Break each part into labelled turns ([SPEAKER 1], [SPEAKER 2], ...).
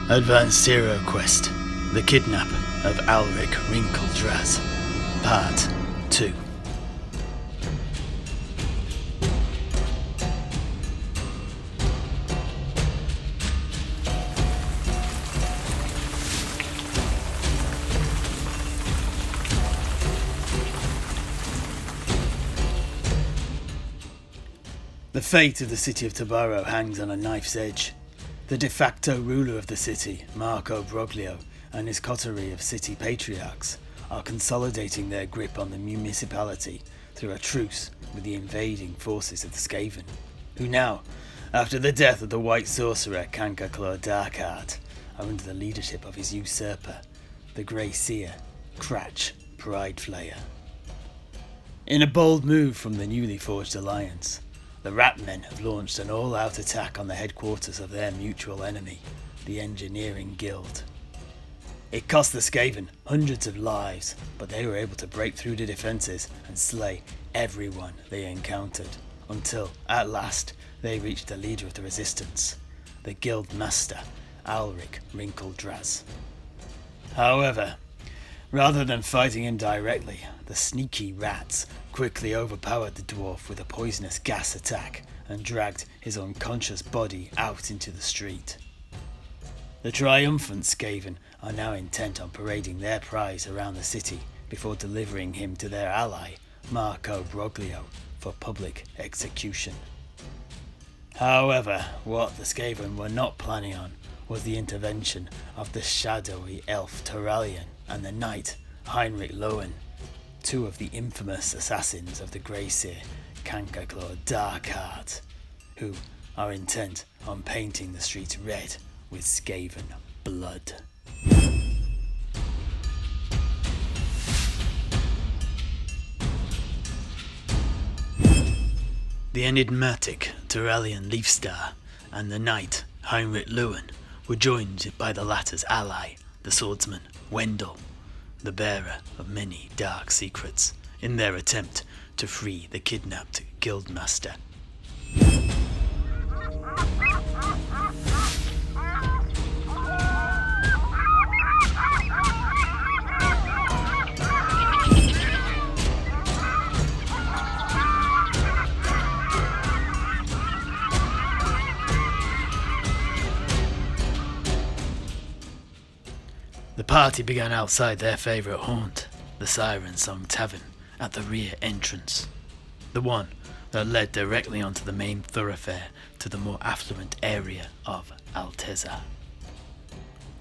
[SPEAKER 1] Advanced Heroquest, The Kidnap of Alrik Rinkeldraz, Part 2. The fate of the city of Tobaro hangs on a knife's edge. The de facto ruler of the city, Marco Broglio, and his coterie of city patriarchs are consolidating their grip on the municipality through a truce with the invading forces of the Skaven, who now, after the death of the white sorcerer Darkheart, are under the leadership of his usurper, the Grey Seer, Cratch Prideflayer. In a bold move from the newly forged alliance, the Ratmen have launched an all-out attack on the headquarters of their mutual enemy, the Engineering Guild. It cost the Skaven hundreds of lives, but they were able to break through the defences and slay everyone they encountered, until, at last, they reached the leader of the resistance, the Guild Master, Alrik Rinkeldraz. However, rather than fighting him directly, the sneaky rats quickly overpowered the dwarf with a poisonous gas attack and dragged his unconscious body out into the street. The triumphant Skaven are now intent on parading their prize around the city before delivering him to their ally, Marco Broglio, for public execution. However, what the Skaven were not planning on was the intervention of the shadowy elf Torallion and the knight Heinrich Lowen, two of the infamous assassins of the Grey Seer Darkheart, who are intent on painting the streets red with Skaven blood. The enigmatic Torallion Leafstar and the knight Heinrich Lowen were joined by the latter's ally, the swordsman Wendell, the bearer of many dark secrets, in their attempt to free the kidnapped guildmaster. The party began outside their favourite haunt, the Siren Song Tavern, at the rear entrance, the one that led directly onto the main thoroughfare to the more affluent area of Alteza.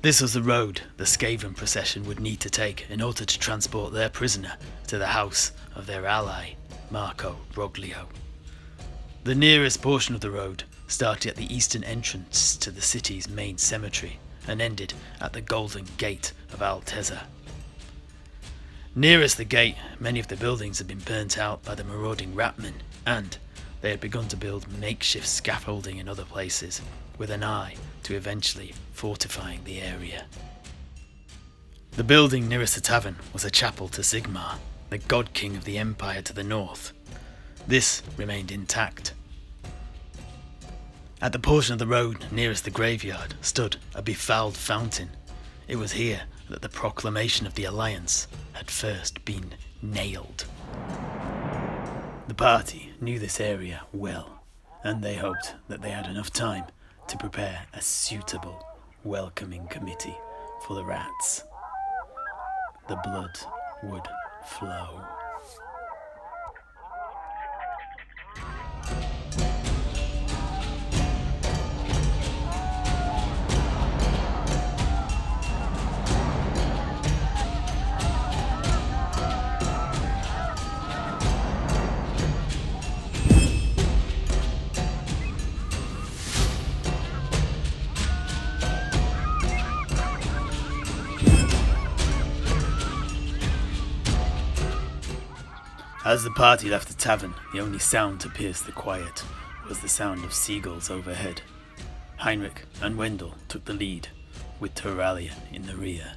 [SPEAKER 1] This was the road the Skaven procession would need to take in order to transport their prisoner to the house of their ally, Marco Broglio. The nearest portion of the road started at the eastern entrance to the city's main cemetery and ended at the Golden Gate of Alteza. Nearest the gate, many of the buildings had been burnt out by the marauding Ratmen, and they had begun to build makeshift scaffolding in other places, with an eye to eventually fortifying the area. The building nearest the tavern was a chapel to Sigmar, the god king of the empire to the north. This remained intact. At the portion of the road nearest the graveyard stood a befouled fountain. It was here that the proclamation of the Alliance had first been nailed. The party knew this area well, and they hoped that they had enough time to prepare a suitable welcoming committee for the rats. The blood would flow. As the party left the tavern, the only sound to pierce the quiet was the sound of seagulls overhead. Heinrich and Wendell took the lead, with Torallion in the rear.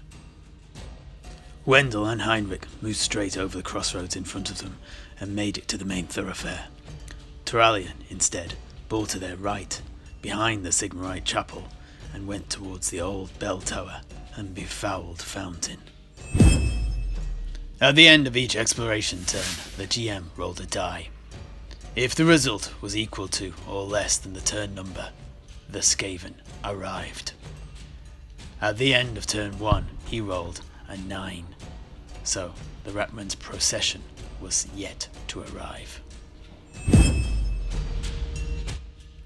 [SPEAKER 1] Wendell and Heinrich moved straight over the crossroads in front of them and made it to the main thoroughfare. Torallion, instead, bore to their right, behind the Sigmarite chapel, and went towards the old bell tower and befouled fountain. At the end of each exploration turn, the GM rolled a die. If the result was equal to or less than the turn number, the Skaven arrived. At the end of turn 1, he rolled a 9, so the Ratman's procession was yet to arrive.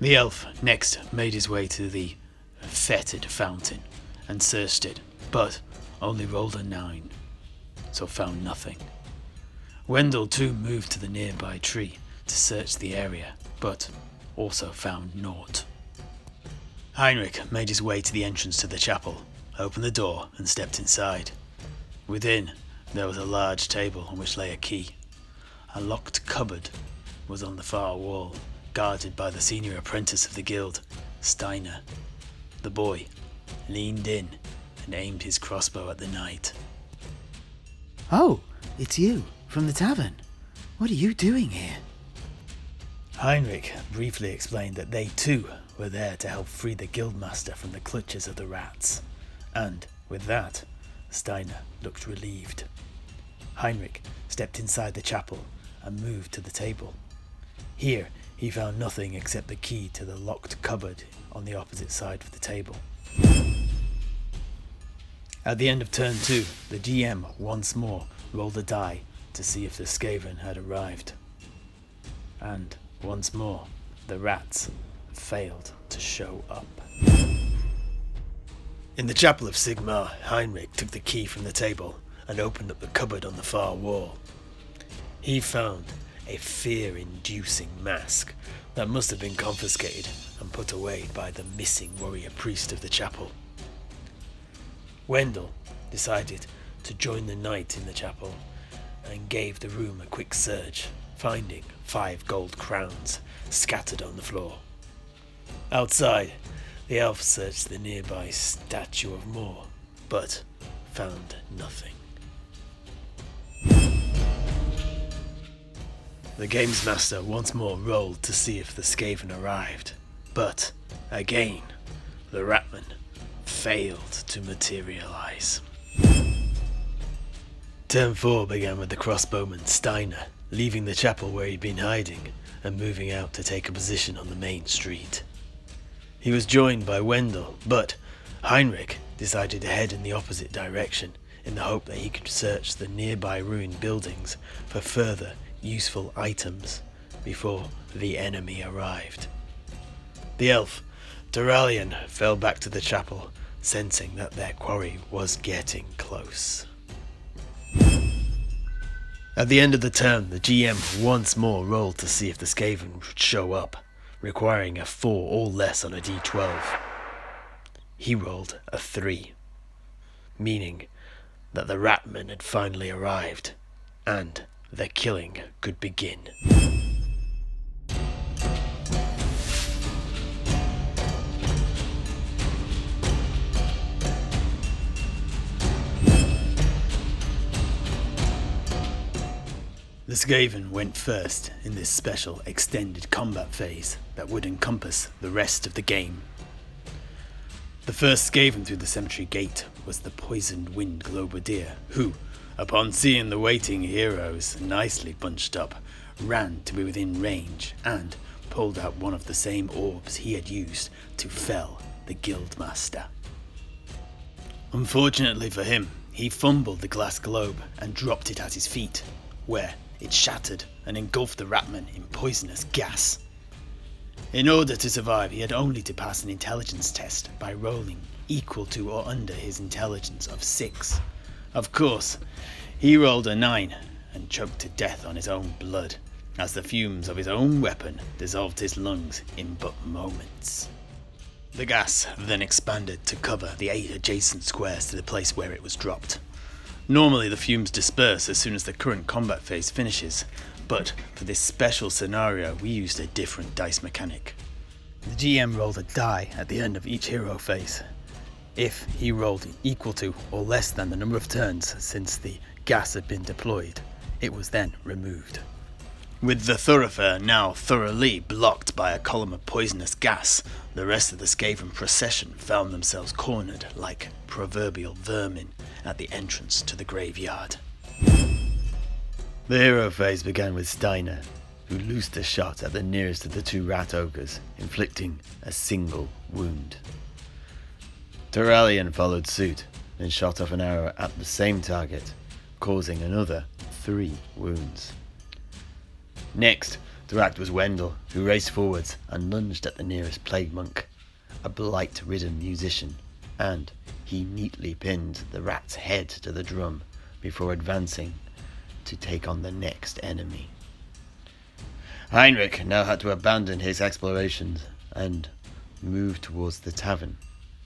[SPEAKER 1] The elf next made his way to the fetid fountain and searched it, but only rolled a 9, so found nothing. Wendell too moved to the nearby tree to search the area, but also found naught. Heinrich made his way to the entrance to the chapel, opened the door and stepped inside. Within, there was a large table on which lay a key. A locked cupboard was on the far wall, guarded by the senior apprentice of the guild, Steiner. The boy leaned in and aimed his crossbow at the knight.
[SPEAKER 2] "Oh, it's you, from the tavern. What are you doing here?"
[SPEAKER 1] Heinrich briefly explained that they too were there to help free the guildmaster from the clutches of the rats, and with that, Steiner looked relieved. Heinrich stepped inside the chapel and moved to the table. Here, he found nothing except the key to the locked cupboard on the opposite side of the table. At the end of turn 2, the GM once more rolled a die to see if the Skaven had arrived. And once more, the rats failed to show up. In the chapel of Sigmar, Heinrich took the key from the table and opened up the cupboard on the far wall. He found a fear-inducing mask that must have been confiscated and put away by the missing warrior priest of the chapel. Wendell decided to join the knight in the chapel and gave the room a quick search, finding 5 gold crowns scattered on the floor. Outside, the elf searched the nearby statue of Moor, but found nothing. The games master once more rolled to see if the Skaven arrived, but again, the Ratman failed to materialize. Turn 4 began with the crossbowman Steiner leaving the chapel where he'd been hiding and moving out to take a position on the main street. He was joined by Wendell, but Heinrich decided to head in the opposite direction in the hope that he could search the nearby ruined buildings for further useful items before the enemy arrived. The elf, Torallion, fell back to the chapel, sensing that their quarry was getting close. At the end of the turn, the GM once more rolled to see if the Skaven would show up, requiring a 4 or less on a d12. He rolled a 3, meaning that the Ratman had finally arrived, and the killing could begin. The Skaven went first in this special extended combat phase that would encompass the rest of the game. The first Skaven through the cemetery gate was the poisoned wind globadier, who, upon seeing the waiting heroes nicely bunched up, ran to be within range and pulled out one of the same orbs he had used to fell the guildmaster. Unfortunately for him, he fumbled the glass globe and dropped it at his feet, where it shattered and engulfed the Ratman in poisonous gas. In order to survive, he had only to pass an intelligence test by rolling equal to or under his intelligence of 6. Of course, he rolled a 9 and choked to death on his own blood, as the fumes of his own weapon dissolved his lungs in but moments. The gas then expanded to cover the 8 adjacent squares to the place where it was dropped. Normally the fumes disperse as soon as the current combat phase finishes, but for this special scenario we used a different dice mechanic. The GM rolled a die at the end of each hero phase. If he rolled equal to or less than the number of turns since the gas had been deployed, it was then removed. With the thoroughfare now thoroughly blocked by a column of poisonous gas, the rest of the Skaven procession found themselves cornered like proverbial vermin at the entrance to the graveyard. The hero phase began with Steiner, who loosed a shot at the nearest of the two rat ogres, inflicting a single wound. Torallion followed suit and shot off an arrow at the same target, causing another 3 wounds. Next to act was Wendell, who raced forwards and lunged at the nearest plague monk, a blight-ridden musician, and he neatly pinned the rat's head to the drum before advancing to take on the next enemy. Heinrich now had to abandon his explorations and move towards the tavern,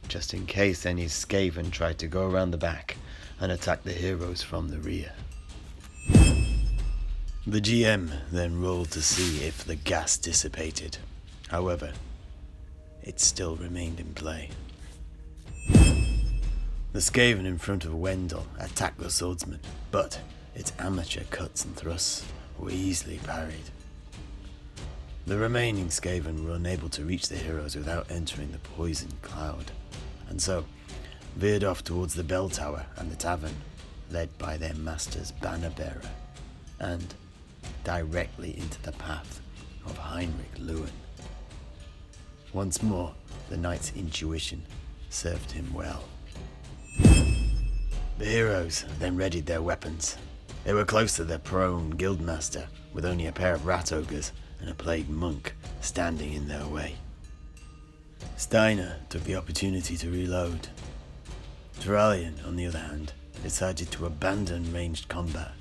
[SPEAKER 1] just in case any Skaven tried to go around the back and attack the heroes from the rear. The GM then rolled to see if the gas dissipated. However, it still remained in play. The Skaven in front of Wendell attacked the swordsman, but its amateur cuts and thrusts were easily parried. The remaining Skaven were unable to reach the heroes without entering the poison cloud, and so veered off towards the bell tower and the tavern, led by their master's banner bearer, and directly into the path of Heinrich Lowen. Once more, the knight's intuition served him well. The heroes then readied their weapons. They were close to their prone guildmaster, with only a pair of rat ogres and a plague monk standing in their way. Steiner took the opportunity to reload. Torallion, on the other hand, decided to abandon ranged combat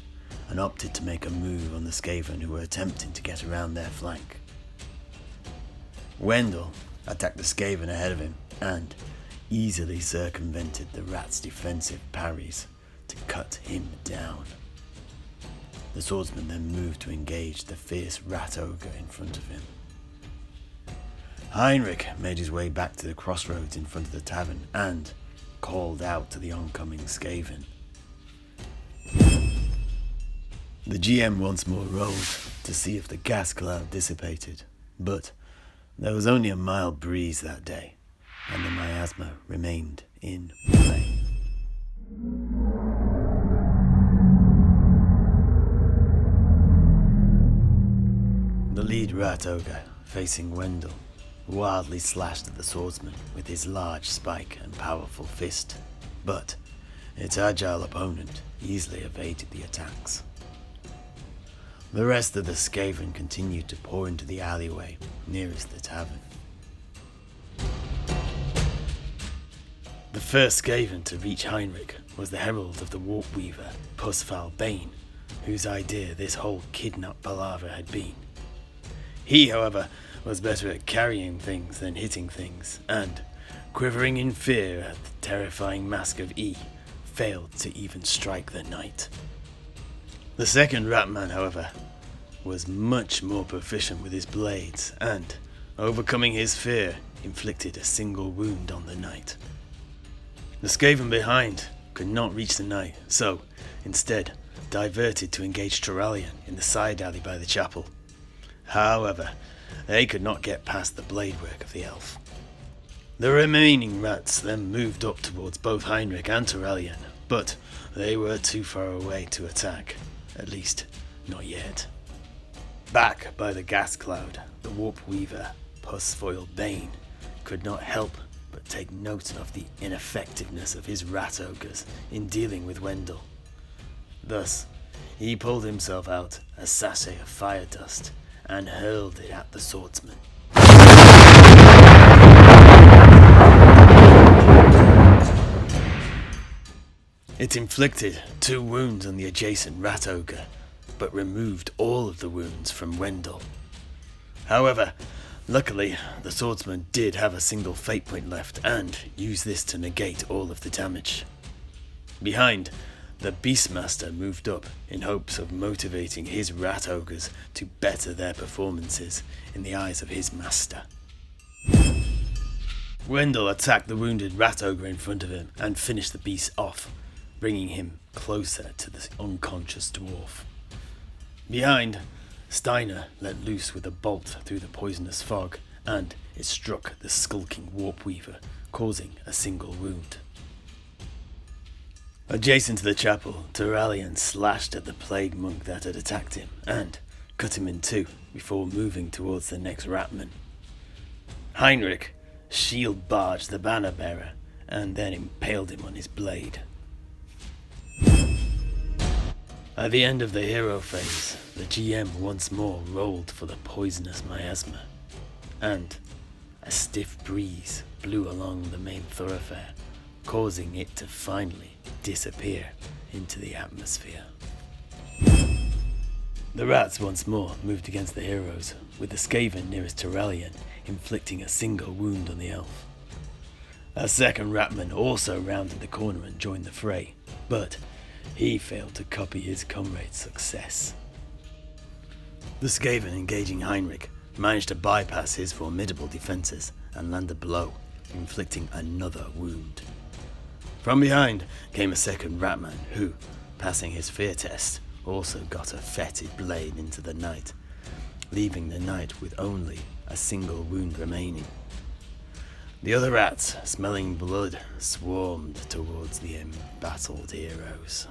[SPEAKER 1] and opted to make a move on the Skaven who were attempting to get around their flank. Wendell attacked the Skaven ahead of him and easily circumvented the rat's defensive parries to cut him down. The swordsman then moved to engage the fierce rat ogre in front of him. Heinrich made his way back to the crossroads in front of the tavern and called out to the oncoming Skaven. The GM once more rolled to see if the gas cloud dissipated, but there was only a mild breeze that day, and the miasma remained in play. The lead rat ogre, facing Wendell, wildly slashed at the swordsman with his large spike and powerful fist, but its agile opponent easily evaded the attacks. The rest of the Skaven continued to pour into the alleyway nearest the tavern. The first Skaven to reach Heinrich was the herald of the warp weaver, Pusval Bane, whose idea this whole kidnap palaver had been. He, however, was better at carrying things than hitting things, and, quivering in fear at the terrifying mask of E, failed to even strike the knight. The second Ratman, however, was much more proficient with his blades and, overcoming his fear, inflicted a single wound on the knight. The Skaven behind could not reach the knight, so, instead, diverted to engage Torallion in the side alley by the chapel. However, they could not get past the blade work of the elf. The remaining rats then moved up towards both Heinrich and Torallion, but they were too far away to attack. At least, not yet. Back by the gas cloud, the warp weaver, Pusfoil Bane, could not help but take note of the ineffectiveness of his rat ogres in dealing with Wendell. Thus, he pulled himself out a sachet of fire dust and hurled it at the swordsman. It inflicted 2 wounds on the adjacent rat ogre, but removed all of the wounds from Wendell. However, luckily, the swordsman did have a single fate point left and used this to negate all of the damage. Behind, the Beastmaster moved up in hopes of motivating his rat ogres to better their performances in the eyes of his master. Wendell attacked the wounded rat ogre in front of him and finished the beast off, bringing him closer to the unconscious dwarf. Behind, Steiner let loose with a bolt through the poisonous fog, and it struck the skulking warp weaver, causing a single wound. Adjacent to the chapel, Torallion slashed at the plague monk that had attacked him and cut him in two before moving towards the next ratman. Heinrich shield barged the banner bearer and then impaled him on his blade. At the end of the hero phase, the GM once more rolled for the poisonous miasma, and a stiff breeze blew along the main thoroughfare, causing it to finally disappear into the atmosphere. The rats once more moved against the heroes, with the Skaven nearest Torallion inflicting a single wound on the elf. A second ratman also rounded the corner and joined the fray, but he failed to copy his comrade's success. The Skaven engaging Heinrich managed to bypass his formidable defenses and land a blow, inflicting another wound. From behind came a second ratman who, passing his fear test, also got a fetid blade into the knight, leaving the knight with only a single wound remaining. The other rats, smelling blood, swarmed towards the embattled heroes.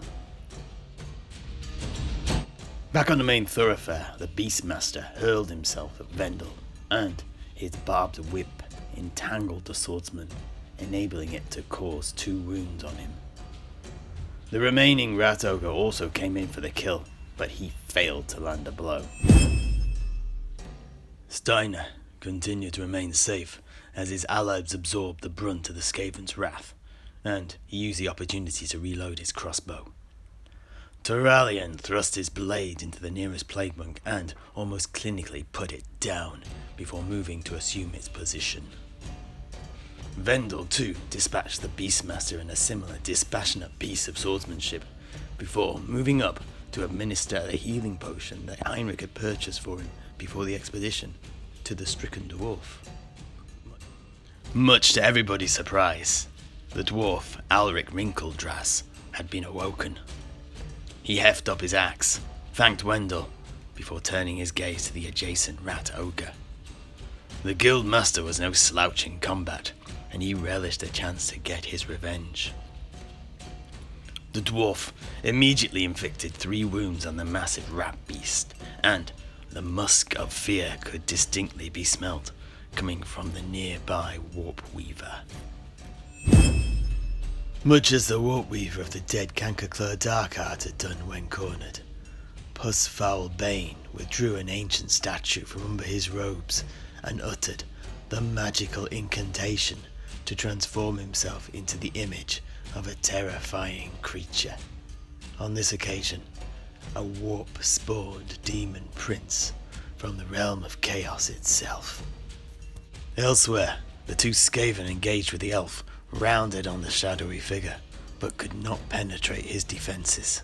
[SPEAKER 1] Back on the main thoroughfare, the Beastmaster hurled himself at Vendel, and his barbed whip entangled the swordsman, enabling it to cause 2 wounds on him. The remaining rat ogre also came in for the kill, but he failed to land a blow. Steiner continued to remain safe as his allies absorbed the brunt of the Skaven's wrath, and he used the opportunity to reload his crossbow. Torallion thrust his blade into the nearest plague monk and almost clinically put it down before moving to assume its position. Vendel too dispatched the Beastmaster in a similar dispassionate piece of swordsmanship before moving up to administer the healing potion that Heinrich had purchased for him before the expedition to the stricken dwarf. Much to everybody's surprise, the dwarf Alrik Rinkeldraz had been awoken. He heft up his axe, thanked Wendell, before turning his gaze to the adjacent rat ogre. The guild master was no slouch in combat, and he relished a chance to get his revenge. The dwarf immediately inflicted 3 wounds on the massive rat beast, and the musk of fear could distinctly be smelt coming from the nearby warp weaver. Much as the warp weaver of the dead Cankerclur Darkheart had done when cornered, Pus-Foul Bane withdrew an ancient statue from under his robes and uttered the magical incantation to transform himself into the image of a terrifying creature. On this occasion, a warp-spawned demon prince from the realm of chaos itself. Elsewhere, the 2 Skaven engaged with the elf, rounded on the shadowy figure, but could not penetrate his defenses.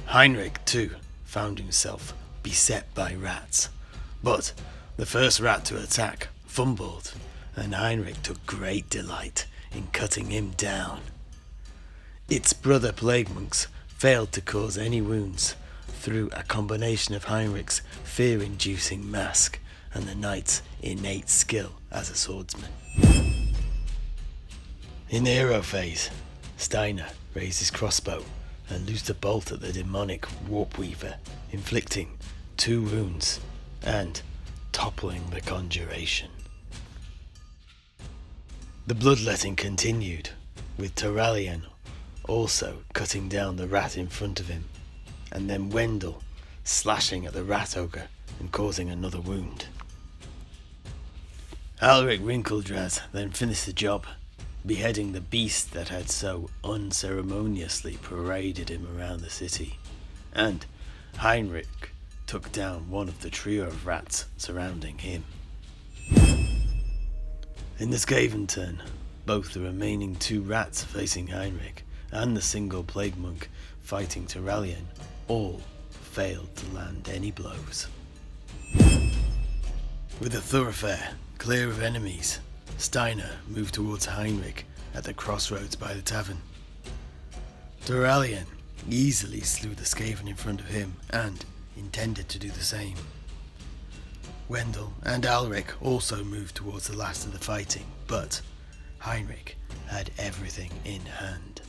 [SPEAKER 1] Heinrich, too, found himself beset by rats, but the first rat to attack fumbled, and Heinrich took great delight in cutting him down. Its brother plague monks failed to cause any wounds through a combination of Heinrich's fear-inducing mask and the knight's innate skill as a swordsman. In the hero phase, Steiner raised his crossbow and loosed a bolt at the demonic warp weaver, inflicting 2 wounds and toppling the conjuration. The bloodletting continued, with Torallion also cutting down the rat in front of him, and then Wendell slashing at the rat ogre and causing another wound. Alrik Rinkeldraz then finished the job, beheading the beast that had so unceremoniously paraded him around the city, and Heinrich took down one of the trio of rats surrounding him. In the Skaven turn, both the remaining 2 rats facing Heinrich and the single plague monk fighting Torallion all failed to land any blows. With the thoroughfare clear of enemies, Steiner moved towards Heinrich at the crossroads by the tavern. Torallion easily slew the Skaven in front of him and intended to do the same. Wendell and Alrik also moved towards the last of the fighting, but Heinrich had everything in hand.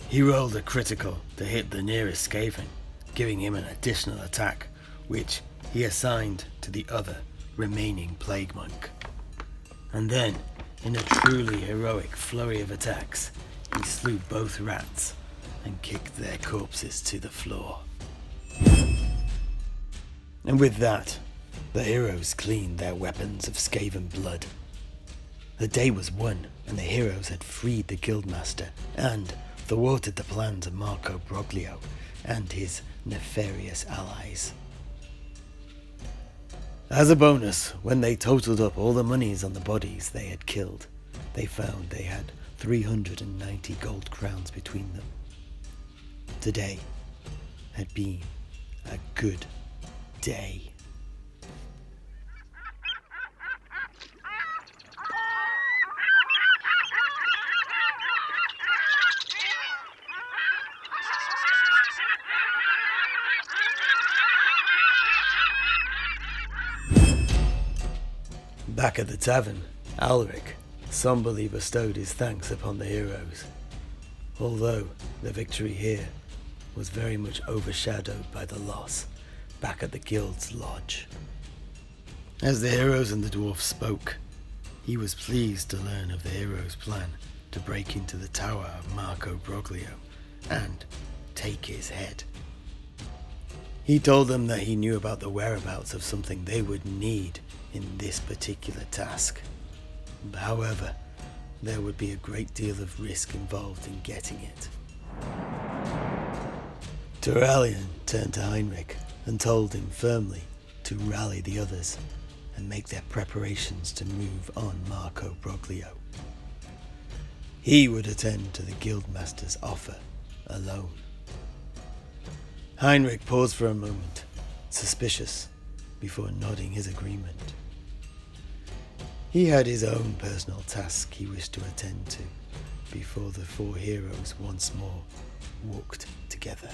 [SPEAKER 1] He rolled a critical to hit the nearest Skaven, giving him an additional attack, which he assigned to the other remaining plague monk. And then, in a truly heroic flurry of attacks, he slew both rats and kicked their corpses to the floor. And with that, the heroes cleaned their weapons of Skaven blood. The day was won, and the heroes had freed the guildmaster and thwarted the plans of Marco Broglio and his nefarious allies. As a bonus, when they totaled up all the monies on the bodies they had killed, they found they had 390 gold crowns between them. Today had been a good day. Back at the tavern, Alrik somberly bestowed his thanks upon the heroes, although the victory here was very much overshadowed by the loss back at the guild's lodge. As the heroes and the dwarf spoke, he was pleased to learn of the heroes' plan to break into the tower of Marco Broglio and take his head. He told them that he knew about the whereabouts of something they would need in this particular task. However, there would be a great deal of risk involved in getting it. Torallion turned to Heinrich and told him firmly to rally the others and make their preparations to move on Marco Broglio. He would attend to the guildmaster's offer alone. Heinrich paused for a moment, suspicious, before nodding his agreement. He had his own personal task he wished to attend to before the four heroes once more walked together.